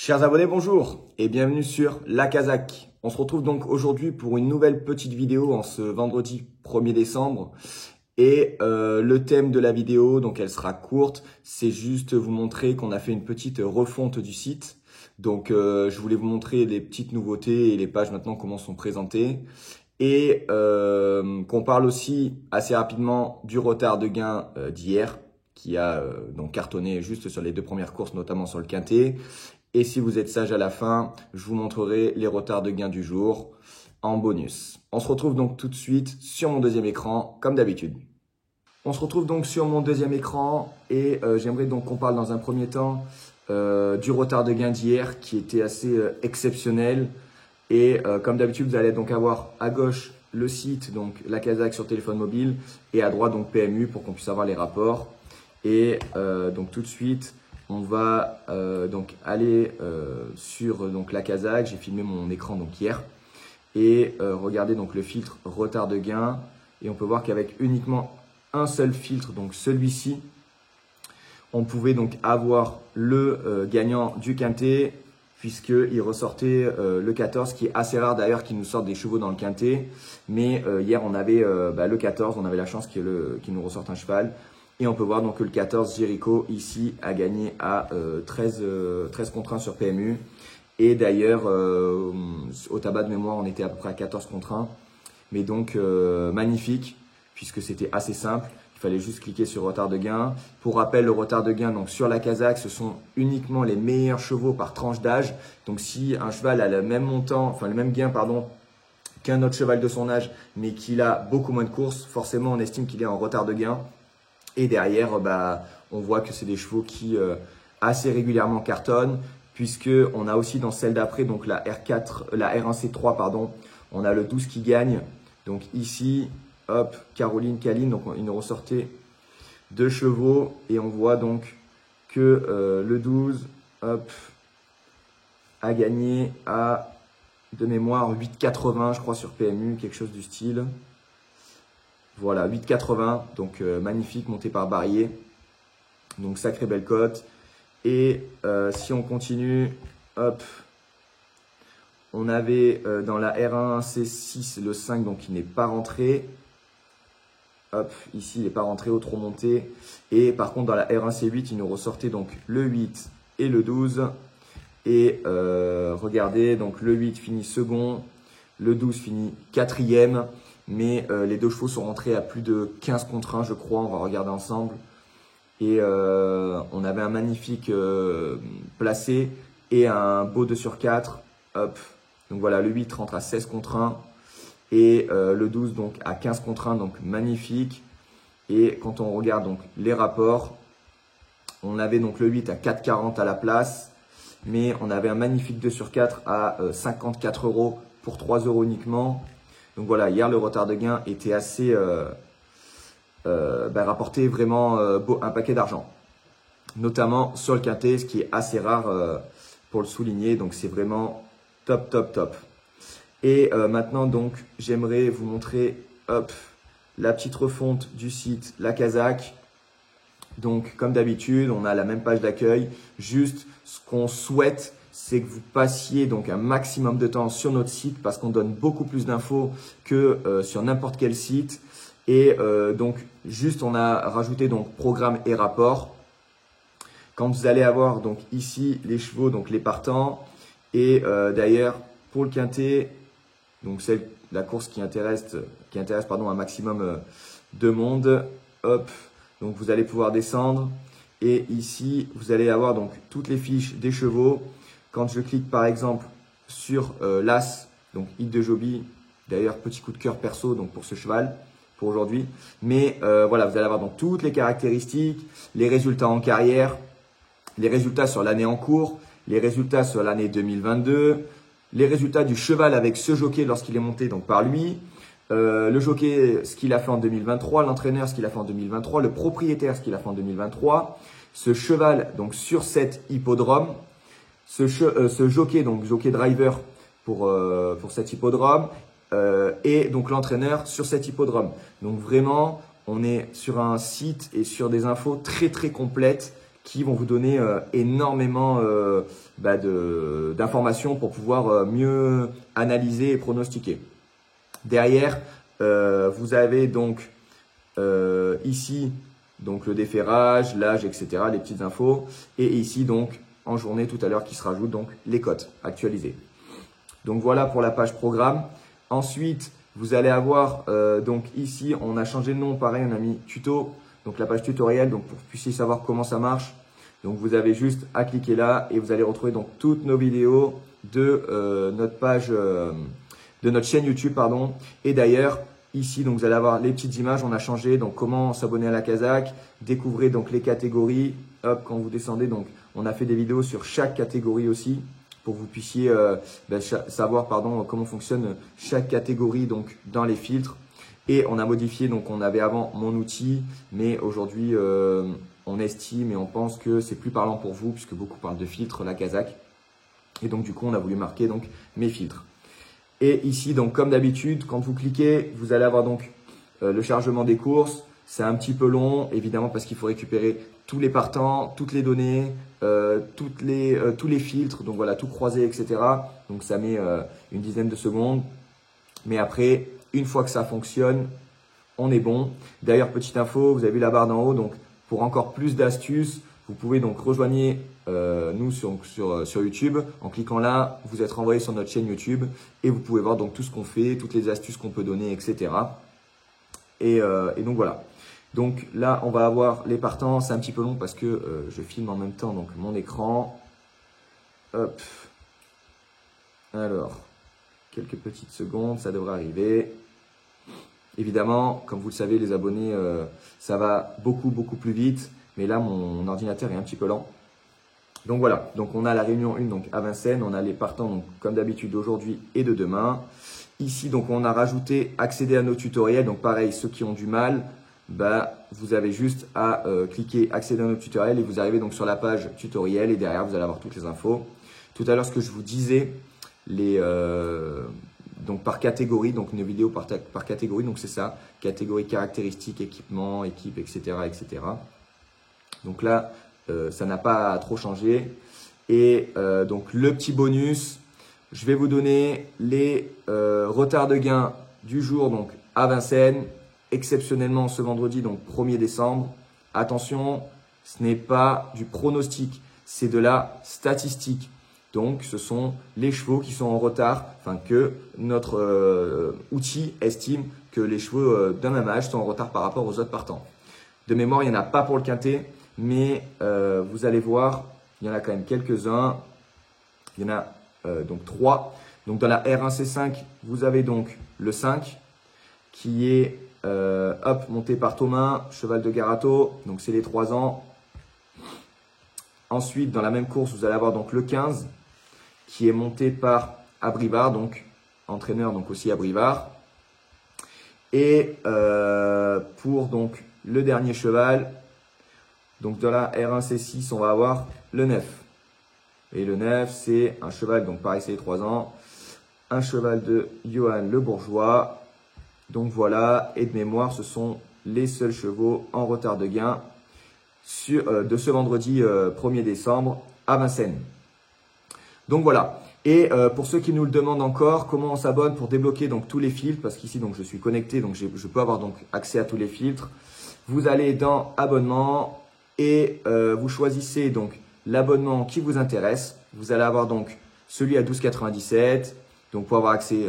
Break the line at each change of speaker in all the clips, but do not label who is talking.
Chers abonnés, bonjour et bienvenue sur La Kazakh. On se retrouve donc aujourd'hui pour une nouvelle petite vidéo en ce vendredi 1er décembre. Et le thème de la vidéo, donc elle sera courte, c'est juste vous montrer qu'on a fait une petite refonte du site. Donc je voulais vous montrer les petites nouveautés et les pages maintenant comment sont présentées. Et qu'on parle aussi assez rapidement du retard de gain d'hier qui a donc cartonné juste sur les deux premières courses, notamment sur le quintet. Et si vous êtes sage à la fin, je vous montrerai les retards de gain du jour en bonus. On se retrouve donc tout de suite sur mon deuxième écran, comme d'habitude. On se retrouve donc sur mon deuxième écran et j'aimerais donc qu'on parle dans un premier temps du retard de gain d'hier qui était assez exceptionnel. Et comme d'habitude, vous allez donc avoir à gauche le site, donc la Kazakh sur téléphone mobile, et à droite donc PMU pour qu'on puisse avoir les rapports. Et donc tout de suite, on va donc aller sur donc la Kazakh. J'ai filmé mon écran donc hier et regardez donc le filtre retard de gain et on peut voir qu'avec uniquement un seul filtre, donc celui-ci, on pouvait donc avoir le gagnant du quintet puisqu'il ressortait le 14, qui est assez rare d'ailleurs qu'il nous sorte des chevaux dans le quintet. Mais hier on avait le 14, on avait la chance qu'il nous ressorte un cheval. Et on peut voir donc que le 14, Jericho, ici, a gagné à 13 contre 1 sur PMU. Et d'ailleurs, au tabac de mémoire, on était à peu près à 14 contre 1. Mais donc, magnifique, puisque c'était assez simple. Il fallait juste cliquer sur retard de gain. Pour rappel, le retard de gain donc sur la Kazakh, ce sont uniquement les meilleurs chevaux par tranche d'âge. Donc, si un cheval a le même montant, enfin le même gain, pardon, qu'un autre cheval de son âge, mais qu'il a beaucoup moins de courses, forcément, on estime qu'il est en retard de gain. Et derrière, on voit que c'est des chevaux qui assez régulièrement cartonnent, puisque on a aussi dans celle d'après, donc la R1C3, pardon, on a le 12 qui gagne. Donc ici, hop, Caroline, Kaline, donc il nous ressortait deux chevaux et on voit donc que le 12, hop, a gagné à, de mémoire, 8,80 je crois sur PMU, quelque chose du style. Voilà, 8,80, donc magnifique, monté par Barrier. Donc sacrée belle cote. Et si on continue, hop, on avait dans la R1 C6 le 5, donc il n'est pas rentré. Hop, ici il n'est pas rentré, au trop monté. Et par contre dans la R1 C8, il nous ressortait donc le 8 et le 12. Et regardez, donc le 8 finit second, le 12 finit quatrième. Mais les deux chevaux sont rentrés à plus de 15 contre 1, je crois. On va regarder ensemble. Et on avait un magnifique placé et un beau 2 sur 4. Hop. Donc voilà, le 8 rentre à 16 contre 1. Et le 12 donc à 15 contre 1. Donc magnifique. Et quand on regarde donc les rapports, on avait donc le 8 à 4,40 à la place. Mais on avait un magnifique 2 sur 4 à 54 € pour 3 € uniquement. Donc voilà, hier le retard de gain était assez rapporté vraiment un paquet d'argent. Notamment sur le quintet, ce qui est assez rare pour le souligner. Donc c'est vraiment top, top, top. Et maintenant donc j'aimerais vous montrer hop, la petite refonte du site La Kazakh. Donc comme d'habitude, on a la même page d'accueil. Juste ce qu'on souhaite, c'est que vous passiez donc un maximum de temps sur notre site parce qu'on donne beaucoup plus d'infos que sur n'importe quel site. Et donc juste on a rajouté donc programme et rapport. Quand vous allez avoir donc ici les chevaux, donc les partants. Et d'ailleurs pour le quintet, donc c'est la course qui intéresse un maximum de monde. Hop, donc vous allez pouvoir descendre. Et ici vous allez avoir donc toutes les fiches des chevaux. Quand je clique par exemple sur l'As, donc Hit de Joby, d'ailleurs petit coup de cœur perso donc pour ce cheval, pour aujourd'hui. Mais voilà, vous allez avoir donc toutes les caractéristiques, les résultats en carrière, les résultats sur l'année en cours, les résultats sur l'année 2022, les résultats du cheval avec ce jockey lorsqu'il est monté donc par lui, le jockey ce qu'il a fait en 2023, l'entraîneur ce qu'il a fait en 2023, le propriétaire ce qu'il a fait en 2023, ce cheval donc sur cet hippodrome. Ce jockey, donc jockey driver pour cet hippodrome et donc l'entraîneur sur cet hippodrome. Donc vraiment, on est sur un site et sur des infos très très complètes qui vont vous donner énormément d'informations pour pouvoir mieux analyser et pronostiquer. Derrière, vous avez donc ici donc le déferrage, l'âge, etc., les petites infos. Et ici donc en journée tout à l'heure qui se rajoute donc les cotes actualisées. Donc voilà pour la page programme. Ensuite, vous allez avoir donc ici, on a changé le nom, pareil, on a mis tuto, donc la page tutoriel, donc pour que vous puissiez savoir comment ça marche. Donc vous avez juste à cliquer là et vous allez retrouver donc toutes nos vidéos de notre page, de notre chaîne YouTube, pardon. Et d'ailleurs, ici, donc vous allez avoir les petites images, on a changé, donc comment s'abonner à la Kazakh, découvrez donc les catégories. Hop, quand vous descendez, donc on a fait des vidéos sur chaque catégorie aussi, pour que vous puissiez savoir comment fonctionne chaque catégorie donc dans les filtres. Et on a modifié, donc on avait avant mon outil, mais aujourd'hui on estime et on pense que c'est plus parlant pour vous, puisque beaucoup parlent de filtres, la Kazakh. Et donc du coup on a voulu marquer donc mes filtres. Et ici, donc comme d'habitude, quand vous cliquez, vous allez avoir donc le chargement des courses. C'est un petit peu long, évidemment, parce qu'il faut récupérer tous les partants, toutes les données, tous les filtres, donc voilà, tout croisé, etc. Donc ça met une dizaine de secondes. Mais après, une fois que ça fonctionne, on est bon. D'ailleurs, petite info, vous avez vu la barre d'en haut, donc pour encore plus d'astuces, vous pouvez donc rejoindre nous sur YouTube. En cliquant là, vous êtes renvoyé sur notre chaîne YouTube et vous pouvez voir donc tout ce qu'on fait, toutes les astuces qu'on peut donner, etc. Et donc voilà. Donc là, on va avoir les partants. C'est un petit peu long parce que je filme en même temps donc mon écran. Hop. Alors, quelques petites secondes, ça devrait arriver. Évidemment, comme vous le savez, les abonnés, ça va beaucoup plus vite. Mais là, mon ordinateur est un petit peu lent. Donc voilà, donc on a la réunion 1 donc à Vincennes, on a les partants donc comme d'habitude d'aujourd'hui et de demain. Ici donc on a rajouté accéder à nos tutoriels, donc pareil ceux qui ont du mal, vous avez juste à cliquer accéder à nos tutoriels et vous arrivez donc sur la page tutoriel et derrière vous allez avoir toutes les infos. Tout à l'heure ce que je vous disais, donc par catégorie, donc une vidéo par catégorie, donc c'est ça, catégorie caractéristiques, équipement, équipe, etc. etc. Donc là, ça n'a pas trop changé. Et donc le petit bonus, je vais vous donner les retards de gain du jour donc à Vincennes, exceptionnellement ce vendredi, donc 1er décembre. Attention, ce n'est pas du pronostic, c'est de la statistique. Donc ce sont les chevaux qui sont en retard, enfin que notre outil estime que les chevaux d'un même âge sont en retard par rapport aux autres partants. De mémoire, il n'y en a pas pour le quintet. Mais vous allez voir, il y en a quand même quelques-uns. Il y en a donc 3. Donc dans la R1C5, vous avez donc le 5 qui est monté par Thomas, cheval de Garato. Donc c'est les 3 ans. Ensuite, dans la même course, vous allez avoir donc le 15 qui est monté par Abrivard, donc entraîneur donc aussi Abrivard. Et pour donc le dernier cheval, donc dans la R1C6, on va avoir le 9. Et le 9, c'est un cheval, donc pareil, c'est les 3 ans. Un cheval de Johan Le Bourgeois. Donc voilà, et de mémoire, ce sont les seuls chevaux en retard de gain de ce vendredi 1er décembre à Vincennes. Donc voilà. Et pour ceux qui nous le demandent encore, comment on s'abonne pour débloquer donc tous les filtres, parce qu'ici donc je suis connecté, donc je peux avoir donc accès à tous les filtres. Vous allez dans abonnement. Et vous choisissez donc l'abonnement qui vous intéresse. Vous allez avoir donc celui à 12,97 donc pour avoir accès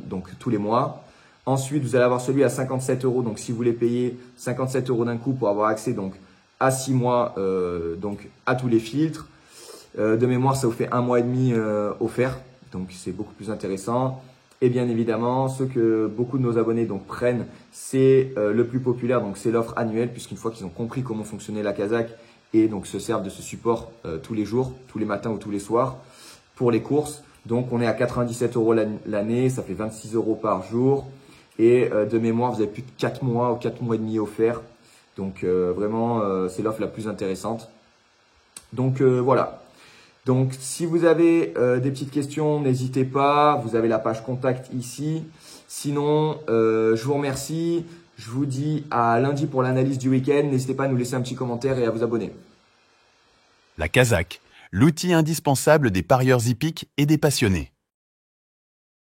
donc tous les mois. Ensuite, vous allez avoir celui à 57 €. Donc si vous voulez payer 57 € d'un coup pour avoir accès donc à 6 mois donc à tous les filtres. De mémoire, ça vous fait 1 mois et demi offert. Donc c'est beaucoup plus intéressant. Et bien évidemment, ce que beaucoup de nos abonnés donc prennent, c'est le plus populaire, donc c'est l'offre annuelle, puisqu'une fois qu'ils ont compris comment fonctionnait la Kazakh et donc se servent de ce support tous les jours, tous les matins ou tous les soirs pour les courses. Donc on est à 97 € l'année, ça fait 26 € par jour. Et de mémoire, vous avez plus de 4 mois ou 4 mois et demi offerts. Donc vraiment, c'est l'offre la plus intéressante. Donc voilà. Donc, si vous avez des petites questions, n'hésitez pas. Vous avez la page contact ici. Sinon, je vous remercie. Je vous dis à lundi pour l'analyse du week-end. N'hésitez pas à nous laisser un petit commentaire et à vous abonner.
La Kazakh, l'outil indispensable des parieurs hippiques et des passionnés.